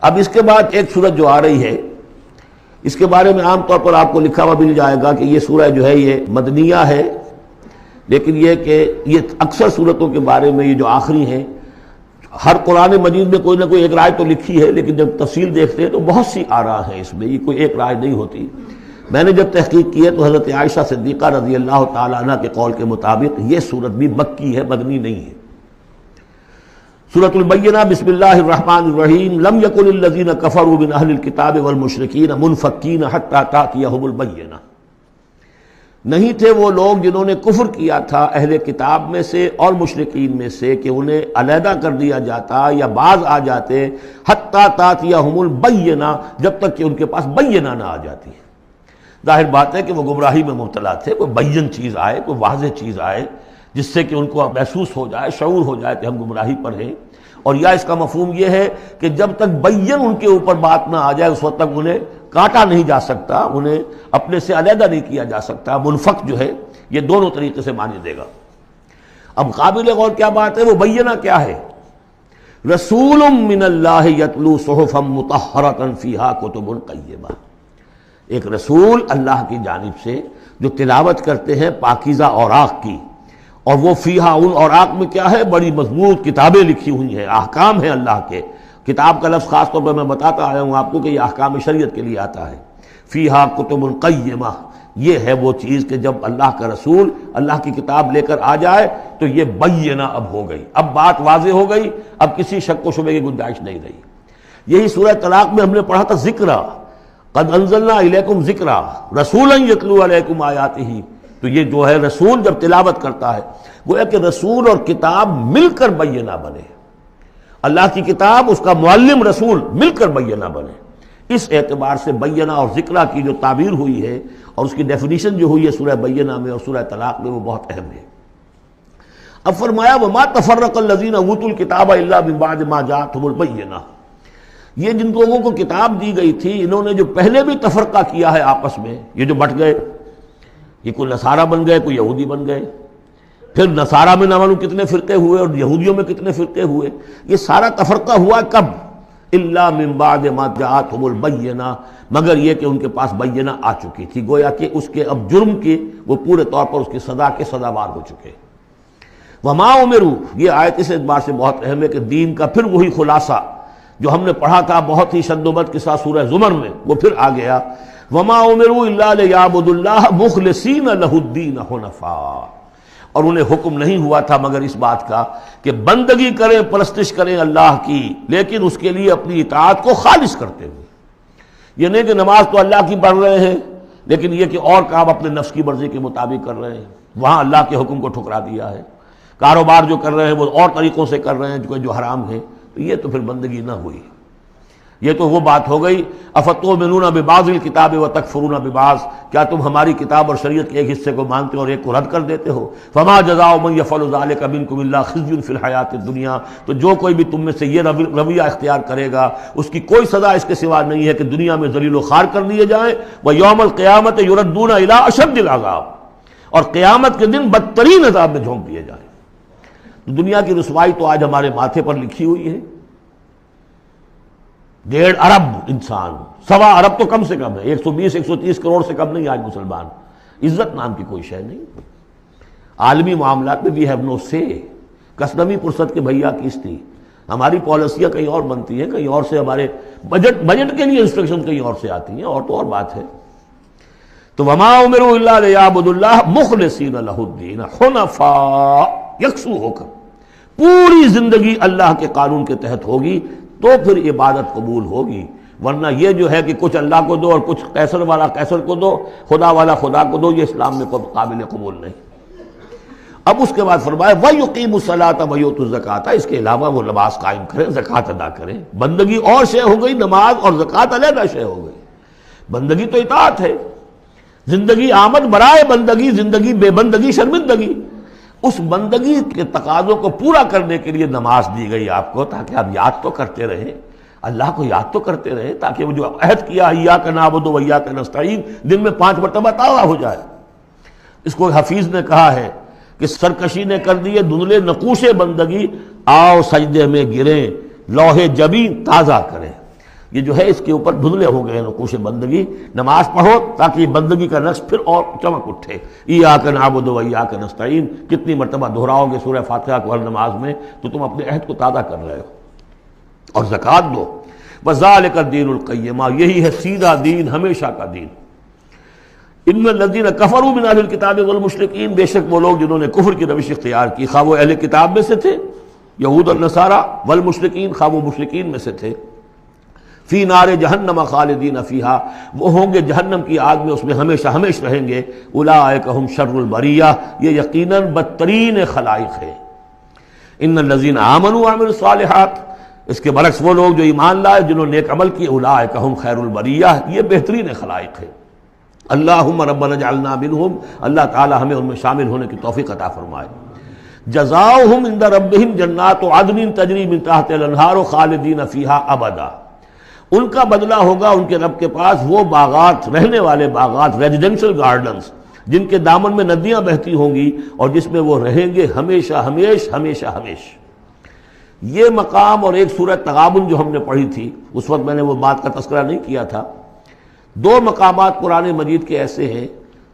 اب اس کے بعد ایک سورت جو آ رہی ہے، اس کے بارے میں عام طور پر آپ کو لکھا ہوا مل جائے گا کہ یہ سورہ جو ہے یہ مدنیہ ہے، لیکن یہ کہ یہ اکثر سورتوں کے بارے میں یہ جو آخری ہیں، ہر قرآن مجید میں کوئی نہ کوئی ایک رائے تو لکھی ہے، لیکن جب تفصیل دیکھتے ہیں تو بہت سی آراء ہیں اس میں، یہ کوئی ایک رائے نہیں ہوتی۔ میں نے جب تحقیق کی ہے تو حضرت عائشہ صدیقہ رضی اللہ تعالیٰ عنہ کے قول کے مطابق یہ سورت بھی مکی ہے، مدنی نہیں ہے۔ سورۃ البینہ، بسم اللہ الرحمن الرحیم، لم یکن الذین کفروا من اہل الکتاب والمشرکین منفکین حتی تأتیہم البینہ، نہیں تھے وہ لوگ جنہوں نے کفر کیا تھا اہل کتاب میں سے اور مشرکین میں سے کہ انہیں علیحدہ کر دیا جاتا یا باز آ جاتے، حتی تأتیہم البینہ، جب تک کہ ان کے پاس بینہ نہ آ جاتی۔ ظاہر بات ہے کہ وہ گمراہی میں مبتلا تھے، کوئی بین چیز آئے، کوئی واضح چیز آئے جس سے کہ ان کو محسوس ہو جائے، شعور ہو جائے کہ ہم گمراہی پر ہیں۔ اور یا اس کا مفہوم یہ ہے کہ جب تک بین ان کے اوپر بات نہ آ جائے اس وقت تک انہیں کاٹا نہیں جا سکتا، انہیں اپنے سے علیحدہ نہیں کیا جا سکتا۔ منفک جو ہے یہ دونوں طریقے سے معنی دے گا۔ اب قابل غور کیا بات ہے، وہ بینہ کیا ہے؟ رسول من اللہ یتلو صحفا مطہرۃ فیہا کتب قیمہ، ایک رسول اللہ کی جانب سے جو تلاوت کرتے ہیں پاکیزہ اوراق کی، اور وہ فیہا، ان اوراق میں کیا ہے؟ بڑی مضبوط کتابیں لکھی ہوئی ہیں، احکام ہیں اللہ کے۔ کتاب کا لفظ خاص طور پر میں بتاتا آیا ہوں آپ کو کہ یہ احکام شریعت کے لیے آتا ہے۔ فیہا کتب قیمہ، یہ ہے وہ چیز کہ جب اللہ کا رسول اللہ کی کتاب لے کر آ جائے تو یہ بینہ اب ہو گئی، اب بات واضح ہو گئی، اب کسی شک و شبے کی گنجائش نہیں رہی۔ یہی سورہ طلاق میں ہم نے پڑھا تھا ذکرہ، قد انزلنا الیکم ذکرا رسولا یتلو علیکم آیاتہ، تو یہ جو ہے رسول جب تلاوت کرتا ہے، گویا کہ رسول اور کتاب مل کر بینہ بنے، اللہ کی کتاب اس کا معلم رسول مل کر بینہ بنے۔ اس اعتبار سے بینہ اور ذکرہ کی جو تعبیر ہوئی ہے اور اس کی ڈیفینیشن جو ہوئی ہے سورہ بینہ میں اور سورہ طلاق میں، وہ بہت اہم ہے۔ اب فرمایا وما تفرق الذین اوتوا الکتاب الا من بعد ما جاءتهم البینہ، یہ جن لوگوں کو کتاب دی گئی تھی انہوں نے جو پہلے بھی تفرقہ کیا ہے آپس میں، یہ جو بٹ گئے، یہ کوئی نصارہ بن گئے، کوئی یہودی بن گئے، پھر نصارہ میں نہ معلوم کتنے فرقے ہوئے اور یہودیوں میں کتنے فرقے ہوئے، یہ سارا تفرقہ ہوا کب؟ الا من بعد ما جاءتهم البینہ، مگر یہ کہ ان کے پاس بینہ آ چکی تھی، گویا کہ اس کے اب جرم کے وہ پورے طور پر اس کی سزا کے سزاوار ہو چکے۔ وما امروا، یہ آیت اس اعتبار سے بہت اہم ہے کہ دین کا پھر وہی خلاصہ جو ہم نے پڑھا تھا بہت ہی شدت کے ساتھ سورہ زمر میں، وہ پھر آ گیا۔ وما امروا الا لیعبدوا اللہ مخلصین لہ الدین حنفاء، اور انہیں حکم نہیں ہوا تھا مگر اس بات کا کہ بندگی کریں، پرستش کریں اللہ کی، لیکن اس کے لیے اپنی اطاعت کو خالص کرتے ہوئے۔ یہ نہیں کہ نماز تو اللہ کی پڑھ رہے ہیں لیکن یہ کہ اور کام اپنے نفس کی مرضی کے مطابق کر رہے ہیں، وہاں اللہ کے حکم کو ٹھکرا دیا ہے۔ کاروبار جو کر رہے ہیں وہ اور طریقوں سے کر رہے ہیں جو حرام ہے، تو یہ تو پھر بندگی نہ ہوئی۔ یہ تو وہ بات ہو گئی افتؤمنون ببعض الکتاب وتکفرون ببعض، کیا تم ہماری کتاب اور شریعت کے ایک حصے کو مانتے ہو اور ایک کو رد کر دیتے ہو؟ فما جزاء من یفعل ذلک منکم الا خزی فی الحیاۃ الدنیا، تو جو کوئی بھی تم میں سے یہ رویہ اختیار کرے گا اس کی کوئی سزا اس کے سوا نہیں ہے کہ دنیا میں ذلیل و خوار کر دیے جائیں، ویوم القیامۃ یردون الی اشد العذاب، اور قیامت کے دن بدترین عذاب میں جھونک دیے جائیں۔ دنیا کی رسوائی تو آج ہمارے ماتھے پر لکھی ہوئی ہے۔ 1.5 ارب انسان، 1.25 ارب تو کم سے کم ہے، 120-130 کروڑ سے کم نہیں آج مسلمان، عزت نام کی کوئی شے نہیں۔ عالمی معاملات میں وی ہیو نو سے، کسٹمی پرست کے بھیا کس تھی، ہماری پالیسیاں کہیں اور بنتی ہیں، کہیں اور سے ہمارے بجٹ کے لیے انسٹرکشن کہیں اور سے آتی ہیں، اور تو اور بات ہے۔ تو وما امروا الا لیعبدوا اللہ مخلصین لہ الدین حنفاء، یکسو ہو کر پوری زندگی اللہ کے قانون کے تحت ہوگی تو پھر عبادت قبول ہوگی، ورنہ یہ جو ہے کہ کچھ اللہ کو دو اور کچھ قیصر والا قیصر کو دو، خدا والا خدا کو دو، یہ اسلام میں قابل قبول نہیں۔ اب اس کے بعد فرمایا وَيُقِيمُ الصَّلَاةَ وَيُؤْتُوا الزَّكَاةَ، اس کے علاوہ وہ نماز قائم کریں، زکوٰۃ ادا کریں۔ بندگی اور شے ہو گئی، نماز اور زکوٰۃ علیحدہ شے ہو گئی۔ بندگی تو اطاعت ہے، زندگی آمد برائے بندگی، زندگی بے بندگی شرمندگی۔ اس بندگی کے تقاضوں کو پورا کرنے کے لیے نماز دی گئی آپ کو، تاکہ آپ یاد تو کرتے رہیں، اللہ کو یاد تو کرتے رہیں، تاکہ وہ جو عہد کیا ایاک نعبد و ایاک نستعین دن میں 5 مرتبہ تازہ ہو جائے۔ اس کو حفیظ نے کہا ہے کہ سرکشی نے کر دیے دھندلے نقوش بندگی، آؤ سجدے میں گریں، لوح جبین تازہ کریں۔ یہ جو ہے اس کے اوپر دھندلے ہو گئے نقوش بندگی. نماز پڑھو تاکہ یہ بندگی کا نقش پھر اور چمک اٹھے. ایاک نعبد و ایاک نستعین کتنی مرتبہ دہراؤ گے سورہ فاتحہ کو ہر نماز میں تو تم اپنے عہد کو تازہ کر رہے ہو. اور زکوٰۃ دو. وذالک الدین القیمہ یہی ہے سیدھا دین ہمیشہ کا دین. ان الذین کفروا من اہل الکتاب والمشرکین بے شک وہ لوگ جنہوں نے کفر کی روش اختیار کی خواہ وہ اہل کتاب میں سے تھے یہود اور نصارہ والمشرکین خواہ وہ مشرکین میں سے تھے فی نار جہنم خالدین فیہا وہ ہوں گے جہنم کی آگ میں اس میں ہمیشہ ہمیش رہیں گے. اولئک ہم شر البریہ یہ یقیناً بدترین خلائق ہے. ان الذین آمنوا وعملوا الصالحات اس کے برعکس وہ لوگ جو ایمان لائے جنہوں نے نیک عمل کیے اولئک ہم خیر البریہ یہ بہترین خلائق ہے. اللہم ربنا اجعلنا منہم اللہ تعالی ہمیں ان میں شامل ہونے کی توفیق عطا فرمائے. جزاؤہم عند ربہم جنات عدن تجری من تحت الانہار خالدین فیہا ابدا ان کا بدلہ ہوگا ان کے رب کے پاس وہ باغات رہنے والے باغات ریزیڈینشل گارڈنز جن کے دامن میں ندیاں بہتی ہوں گی اور جس میں وہ رہیں گے ہمیشہ ہمیش ہمیشہ ہمیش. یہ مقام اور ایک سورہ تغابن جو ہم نے پڑھی تھی اس وقت میں نے وہ بات کا تذکرہ نہیں کیا تھا. دو مقامات قرآن مجید کے ایسے ہیں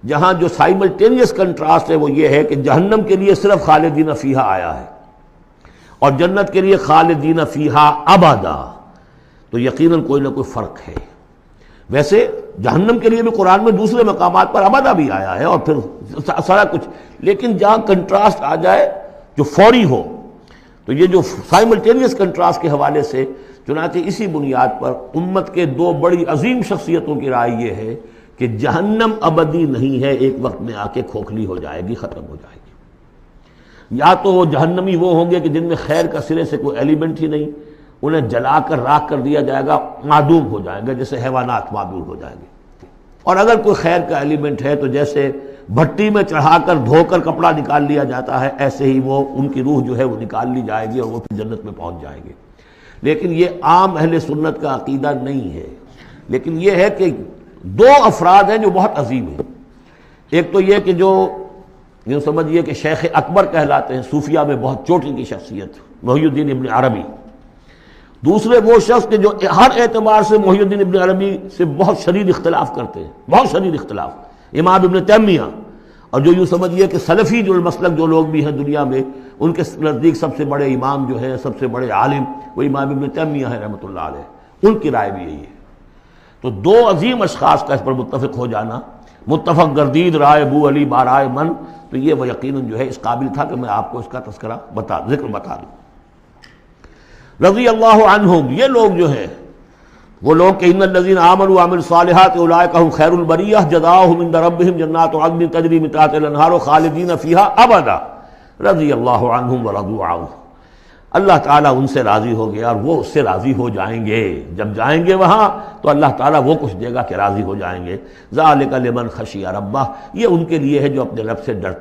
جہاں جو سائملٹینیس کنٹراسٹ ہے وہ یہ ہے کہ جہنم کے لیے صرف خالدین فیہا آیا ہے اور جنت کے لیے خالدین فیہا ابدا تو یقیناً کوئی نہ کوئی فرق ہے. ویسے جہنم کے لیے بھی قرآن میں دوسرے مقامات پر ابدا بھی آیا ہے اور پھر سارا کچھ لیکن جہاں کنٹراسٹ آ جائے جو فوری ہو تو یہ جو سائملٹینیس کنٹراسٹ کے حوالے سے چنانچہ اسی بنیاد پر امت کے دو بڑی عظیم شخصیتوں کی رائے یہ ہے کہ جہنم ابدی نہیں ہے ایک وقت میں آ کے کھوکھلی ہو جائے گی ختم ہو جائے گی. یا تو وہ جہنمی وہ ہوں گے کہ جن میں خیر کا سرے سے کوئی ایلیمنٹ ہی نہیں انہیں جلا کر راکھ کر دیا جائے گا معدوم ہو جائیں گے جیسے حیوانات معدوم ہو جائیں گے. اور اگر کوئی خیر کا ایلیمنٹ ہے تو جیسے بھٹی میں چڑھا کر دھو کر کپڑا نکال لیا جاتا ہے ایسے ہی وہ ان کی روح جو ہے وہ نکال لی جائے گی اور وہ پھر جنت میں پہنچ جائیں گے. لیکن یہ عام اہل سنت کا عقیدہ نہیں ہے. لیکن یہ ہے کہ دو افراد ہیں جو بہت عظیم ہیں. ایک تو یہ کہ جو یوں سمجھیے کہ شیخ اکبر کہلاتے ہیں صوفیہ میں بہت چوٹی کی شخصیت محی الدین ابن عربی. دوسرے وہ شخص کہ جو ہر اعتبار سے محی الدین ابن عربی سے بہت شدید اختلاف کرتے ہیں بہت شدید اختلاف امام ابن تیمیہ. اور جو یوں سمجھیے کہ سلفی جو المسلک جو لوگ بھی ہیں دنیا میں ان کے نزدیک سب سے بڑے امام جو ہے سب سے بڑے عالم وہ امام ابن تیمیہ ہے رحمۃ اللہ علیہ. ان کی رائے بھی یہی ہے. تو دو عظیم اشخاص کا اس پر متفق ہو جانا متفق گردید رائے بو علی بارائے من تو یہ وہ یقیناً جو ہے اس قابل تھا کہ میں آپ کو اس کا تذکرہ ذکر بتا دوں. رضی اللہ عنہم یہ لوگ جو ہیں وہ لوگ کہ ان الذین آمنوا وعملوا الصالحات اولئک هم خیر البریہ جزاؤہم عند ربہم جنات عدن تجری من تحتہا الانہار خالدین فیہا ابدا رضی اللہ عنہم ورضوا عنہ اللہ تعالیٰ ان سے راضی ہو گیا اور وہ اس سے راضی ہو جائیں گے. جب جائیں گے وہاں تو اللہ تعالیٰ وہ کچھ دے گا کہ راضی ہو جائیں گے. ذالک لمن خشی ربہ یہ ان کے لیے ہے جو اپنے رب سے ڈرتے